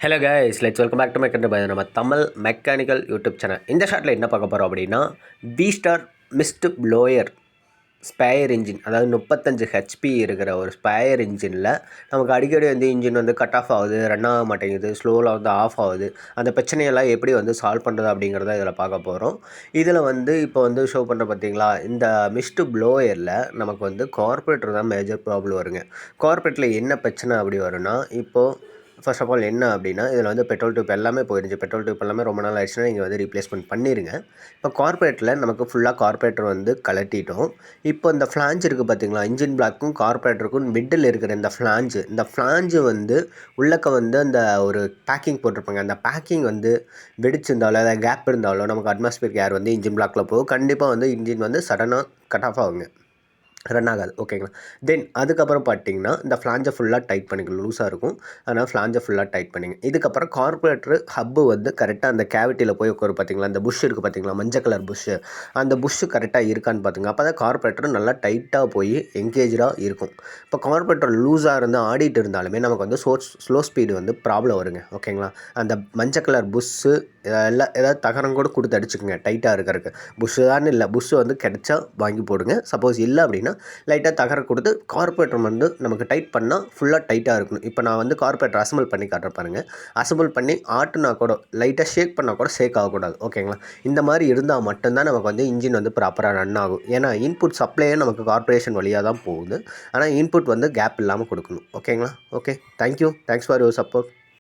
Hello guys, let's welcome back to mechanical by நம்ம Tamil mechanical YouTube channel. இந்த ஷாட்டில் என்ன பார்க்க போகிறோம் அப்படின்னா, V-Star மிஸ்ட் ப்ளோயர் ஸ்பேயர் இன்ஜின், அதாவது 35 ஹெச்பி இருக்கிற ஒரு ஸ்பேயர் இன்ஜினில் நமக்கு அடிக்கடி இன்ஜின் கட் ஆஃப் ஆகுது, ரன் ஆக மாட்டேங்குது, ஸ்லோவில் ஆஃப் ஆகுது. அந்த பிரச்சனையெல்லாம் எப்படி சால்வ் பண்ணுறது அப்படிங்கிறத இதில் பார்க்க போகிறோம். இதில் இப்போ ஷோ பண்ணுற பார்த்தீங்களா, இந்த மிஸ்ட் ப்ளோயரில் நமக்கு கார்பரேட்டர் தான் மேஜர் ப்ராப்ளம் வருங்க. கார்பரேட்டில் என்ன பிரச்சனை அப்படி வரும்னா, இப்போது ஃபர்ஸ்ட் ஆஃப் ஆல் என்ன அப்படின்னா, இதில் பெட்ரோல் டியூப் எல்லாமே போயிருந்துச்சு. பெட்ரோல் டியூப் எல்லாமே ரொம்ப நாள் ஆயிடுச்சுன்னா நீங்கள் ரீப்ளேஸ்மெண்ட் பண்ணிடுங்க. இப்போ கார்பரேட்டில் நமக்கு ஃபுல்லாக கார்பரேட்டர் கலட்டிட்டோம். இப்போ இந்த ஃப்ளாஞ்ச் இருக்குது பார்த்தீங்களா, இன்ஜின் பிளாக்கும் கார்பரேட்டருக்கும் மிடில் இருக்கிற இந்த ஃப்ளாஞ்சு உள்ளக்க அந்த ஒரு பேக்கிங் போட்டிருப்பாங்க. அந்த பேக்கிங் வெடிச்சிருந்தாலோ அதாவது கேப் இருந்தாலோ நமக்கு அட்மாஸ்பியர் ஏர் இன்ஜின் பிளாக்கில் போகும். கண்டிப்பாக இன்ஜின் சடனாக கட் ஆஃப் ஆகுங்க, ரன் ஆகாது. ஓகேங்களா. தென் அதுக்கப்புறம் பார்த்தீங்கன்னா, இந்த ஃப்ளாஞ்சை ஃபுல்லாக டைட் பண்ணிக்கணும். லூஸாக இருக்கும், அதனால் ஃப்ளாஞ்சை ஃபுல்லாக டைட் பண்ணிங்க. இதுக்கப்புறம் கார்பரேட்டர் ஹப்பு கரெக்டாக அந்த கேவிட்டியில் போய் உட்காரும் பார்த்தீங்களா, அந்த புஷ் இருக்குது பார்த்தீங்களா, மஞ்சள் கலர் புஷ்ஷு, அந்த புஷ்ஷு கரெக்டாக இருக்கான்னு பார்த்துங்க. அப்போ தான் கார்பரேட்டர் நல்லா டைட்டாக போய் எங்கேஜாக இருக்கும். இப்போ கார்பரேட்டர் லூஸாக இருந்து ஆடிட்டு இருந்தாலுமே நமக்கு ஸ்லோ ஸ்பீடு ப்ராப்ளம் வருங்க. ஓகேங்களா. அந்த மஞ்சள் கலர் புஷ்ஷு எல்லாம் ஏதாவது தகரம் கூட கொடுத்து அடிச்சுக்குங்க டைட்டாக இருக்கிறதுக்கு. புஷ்ஷு தான் இல்லை, புஷ்ஷு கிடைச்சா வாங்கி போடுங்க. சப்போஸ் இல்லை அப்படின்னா லைட்டாக தகர கொடுத்து கார்பரேட்டர் நமக்கு டைட் பண்ணால் ஃபுல்லாக டைட்டாக இருக்கணும். இப்போ நான் கார்பரேட்டர் அசம்பிள் பண்ணி காட்டுற பாருங்க. அசம்பிள் பண்ணி ஆட்டுனா கூட லைட்டாக ஷேக் பண்ணால் கூட ஷேக் ஆகக்கூடாது. ஓகேங்களா. இந்த மாதிரி இருந்தால் மட்டும்தான் நமக்கு இன்ஜின் ப்ராப்பராக ரன் ஆகும். ஏன்னா இன்புட் சப்ளையே நமக்கு கார்பரேஷன் வழியாக தான் போகுது. ஆனால் இன்புட் கேப் இல்லாமல் கொடுக்கணும். ஓகேங்களா. Okay, thank you, thanks for your support.